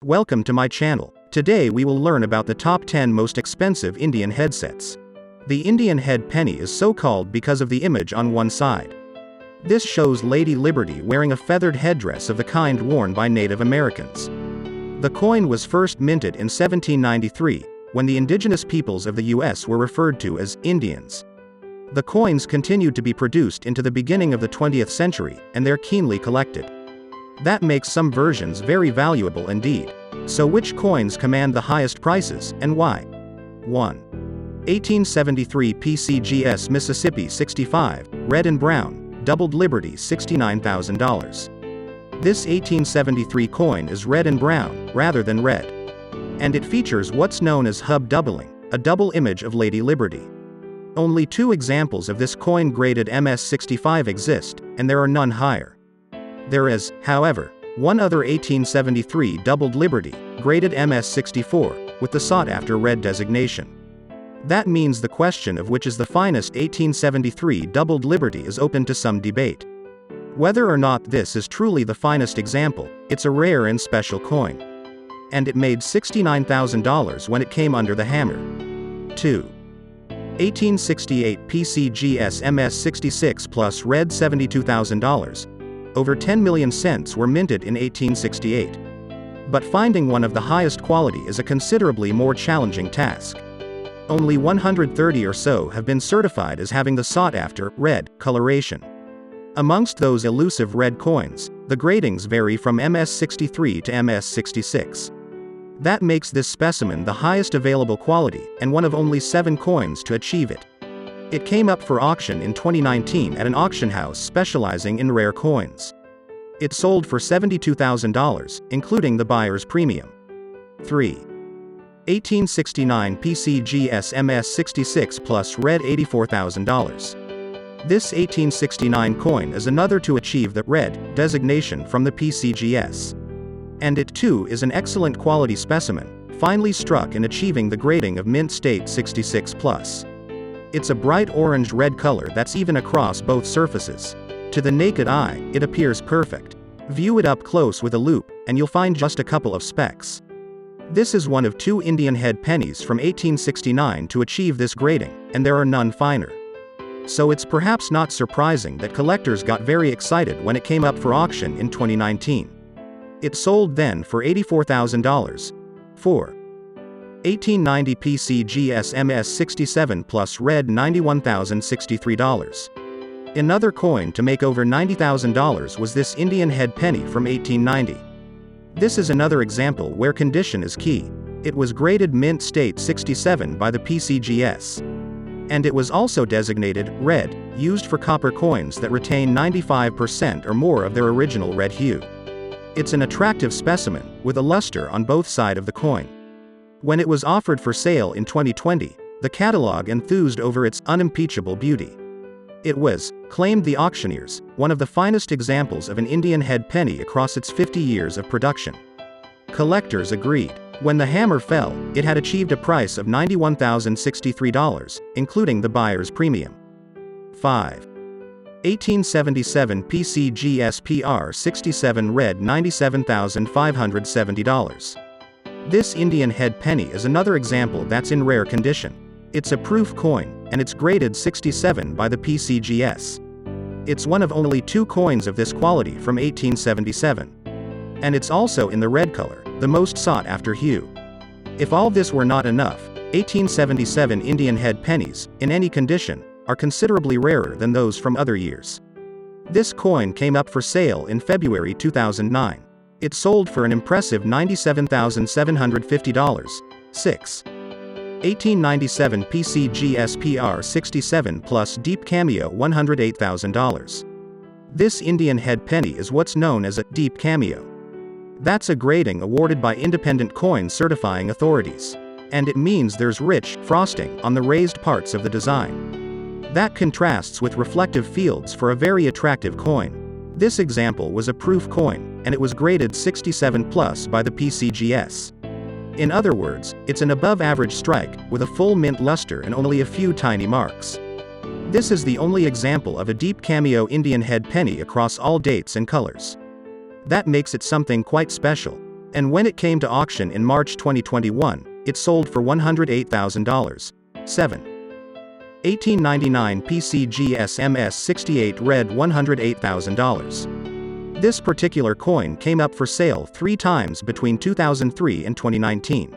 Welcome to my channel. Today we will learn about the top 10 most expensive Indian headsets. The Indian head penny is so called because of the image on one side. This shows Lady Liberty wearing a feathered headdress of the kind worn by Native Americans. The coin was first minted in 1793, when the indigenous peoples of the US were referred to as Indians. The coins continued to be produced into the beginning of the 20th century, and they're keenly collected. That makes some versions very valuable indeed. So which coins command the highest prices, and why? 1. 1873 PCGS Mississippi 65, red and brown, doubled Liberty $69,000. This 1873 coin is red and brown, rather than red. And it features what's known as hub doubling, a double image of Lady Liberty. Only 2 examples of this coin graded MS65 exist, and there are none higher. There is, however, one other 1873 doubled Liberty, graded MS64, with the sought-after red designation. That means the question of which is the finest 1873 doubled Liberty is open to some debate. Whether or not this is truly the finest example, it's a rare and special coin. And it made $69,000 when it came under the hammer. 2. 1868 PCGS MS66 plus red $72,000. Over 10 million cents were minted in 1868. But finding one of the highest quality is a considerably more challenging task. Only 130 or so have been certified as having the sought-after, red, coloration. Amongst those elusive red coins, the gradings vary from MS63 to MS66. That makes this specimen the highest available quality, and one of only 7 coins to achieve it. It came up for auction in 2019 at an auction house specializing in rare coins. It sold for $72,000, including the buyer's premium. 3. 1869 PCGS MS66 plus red $84,000. This 1869 coin is another to achieve the red designation from the PCGS. And it too is an excellent quality specimen, finely struck in achieving the grading of Mint State 66 plus. It's a bright orange-red color that's even across both surfaces. To the naked eye, it appears perfect. View it up close with a loupe, and you'll find just a couple of specks. This is one of 2 Indian head pennies from 1869 to achieve this grading, and there are none finer. So it's perhaps not surprising that collectors got very excited when it came up for auction in 2019. It sold then for $84,000. 4. 1890 PCGS MS67 plus red $91,063. Another coin to make over $90,000 was this Indian head penny from 1890. This is another example where condition is key. It was graded Mint State 67 by the PCGS. And it was also designated red, used for copper coins that retain 95% or more of their original red hue. It's an attractive specimen, with a luster on both sides of the coin. When it was offered for sale in 2020, the catalog enthused over its unimpeachable beauty. It was, claimed the auctioneers, one of the finest examples of an Indian head penny across its 50 years of production. Collectors agreed. When the hammer fell, it had achieved a price of $91,063, including the buyer's premium. 5. 1877 PCGS PR 67 red $97,570. This Indian head penny is another example that's in rare condition. It's a proof coin, and it's graded 67 by the PCGS. It's one of only 2 coins of this quality from 1877. And it's also in the red color, the most sought after hue. If all this were not enough, 1877 Indian head pennies, in any condition, are considerably rarer than those from other years. This coin came up for sale in February 2009. It sold for an impressive $97,750. 6. 1897 PCGS PR 67 plus deep cameo $108,000. This Indian head penny is what's known as a deep cameo. That's a grading awarded by independent coin certifying authorities. And it means there's rich frosting on the raised parts of the design. That contrasts with reflective fields for a very attractive coin. This example was a proof coin, and it was graded 67 plus by the PCGS. In other words, it's an above-average strike, with a full mint luster and only a few tiny marks. This is the only example of a deep cameo Indian head penny across all dates and colors. That makes it something quite special. And when it came to auction in March 2021, it sold for $108,000. 7. 1899 PCGS MS68 red $108,000. This particular coin came up for sale 3 times between 2003 and 2019.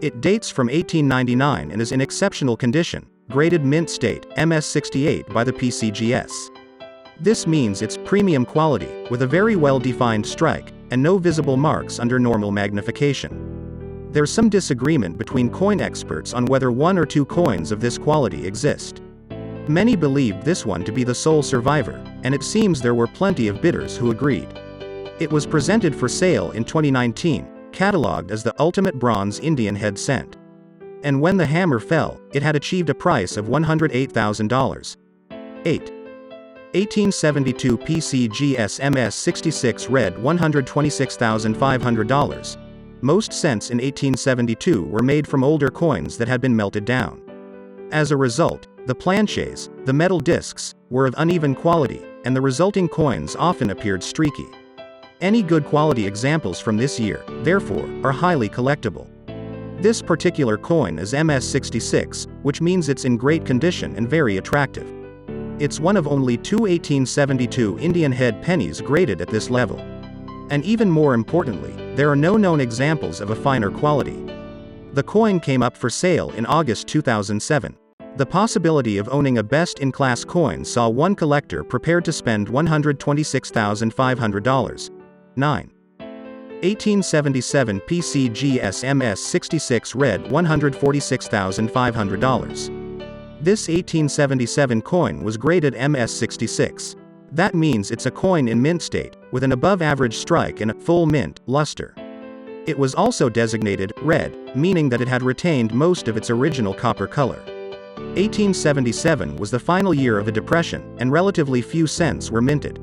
It dates from 1899 and is in exceptional condition, graded mint state, MS68 by the PCGS. This means it's premium quality, with a very well-defined strike, and no visible marks under normal magnification. There's some disagreement between coin experts on whether 1 or 2 coins of this quality exist. Many believed this one to be the sole survivor, and it seems there were plenty of bidders who agreed. It was presented for sale in 2019, catalogued as the ultimate bronze Indian head cent. And when the hammer fell, it had achieved a price of $108,000. 8. 1872 PCGS MS66 red $126,500. Most cents in 1872 were made from older coins that had been melted down. As a result, the planches, the metal discs, were of uneven quality, and the resulting coins often appeared streaky. Any good quality examples from this year, therefore, are highly collectible. This particular coin is MS66, which means it's in great condition and very attractive. It's one of only 2 1872 Indian head pennies graded at this level. And even more importantly, there are no known examples of a finer quality. The coin came up for sale in August 2007. The possibility of owning a best-in-class coin saw one collector prepared to spend $126,500. 9. 1877 PCGS MS66 red $146,500. This 1877 coin was graded MS66. That means it's a coin in mint state, with an above-average strike and a full mint luster. It was also designated red, meaning that it had retained most of its original copper color. 1877 was the final year of a depression, and relatively few cents were minted.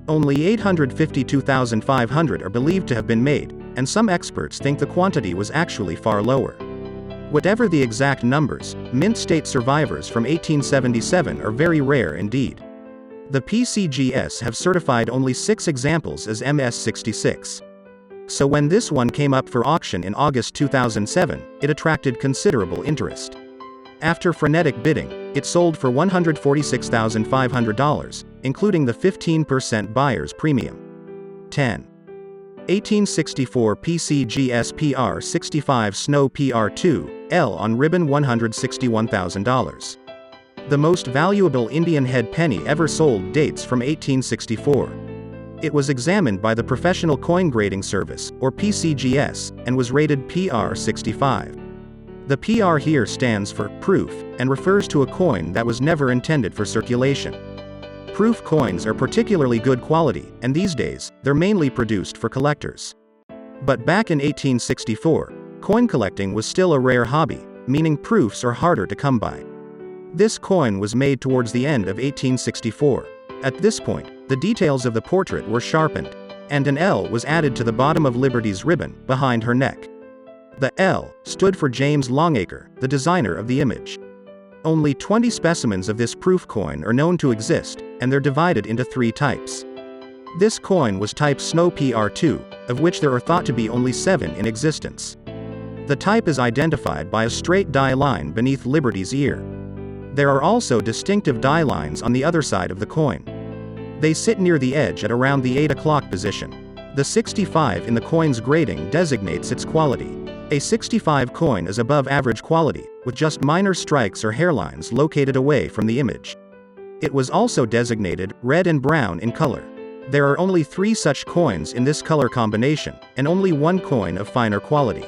Only 852,500 are believed to have been made, and some experts think the quantity was actually far lower. Whatever the exact numbers, mint state survivors from 1877 are very rare indeed. The PCGS have certified only 6 examples as MS66. So when this one came up for auction in August 2007, it attracted considerable interest. After frenetic bidding, it sold for $146,500, including the 15% buyer's premium. 10. 1864 PCGS PR65 Snow PR2, L on ribbon $161,000. The most valuable Indian head penny ever sold dates from 1864. It was examined by the Professional Coin Grading Service, or PCGS, and was rated PR65. The PR here stands for proof, and refers to a coin that was never intended for circulation. Proof coins are particularly good quality, and these days, they're mainly produced for collectors. But back in 1864, coin collecting was still a rare hobby, meaning proofs are harder to come by. This coin was made towards the end of 1864. At this point, the details of the portrait were sharpened, and an L was added to the bottom of Liberty's ribbon, behind her neck. The L stood for James Longacre, the designer of the image. Only 20 specimens of this proof coin are known to exist, and they're divided into 3 types. This coin was type Snow PR2, of which there are thought to be only 7 in existence. The type is identified by a straight die line beneath Liberty's ear. There are also distinctive die lines on the other side of the coin. They sit near the edge at around the 8 o'clock position. The 65 in the coin's grading designates its quality. A 65 coin is above average quality, with just minor strikes or hairlines located away from the image. It was also designated red and brown in color. There are only 3 such coins in this color combination, and only 1 coin of finer quality.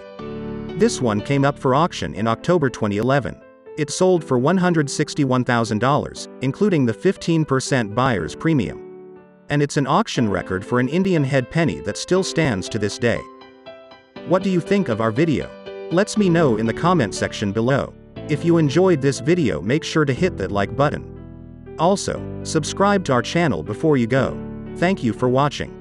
This one came up for auction in October 2011. It sold for $161,000, including the 15% buyer's premium. And it's an auction record for an Indian head penny that still stands to this day. What do you think of our video? Let me know in the comment section below. If you enjoyed this video, make sure to hit that like button. Also, subscribe to our channel before you go. Thank you for watching.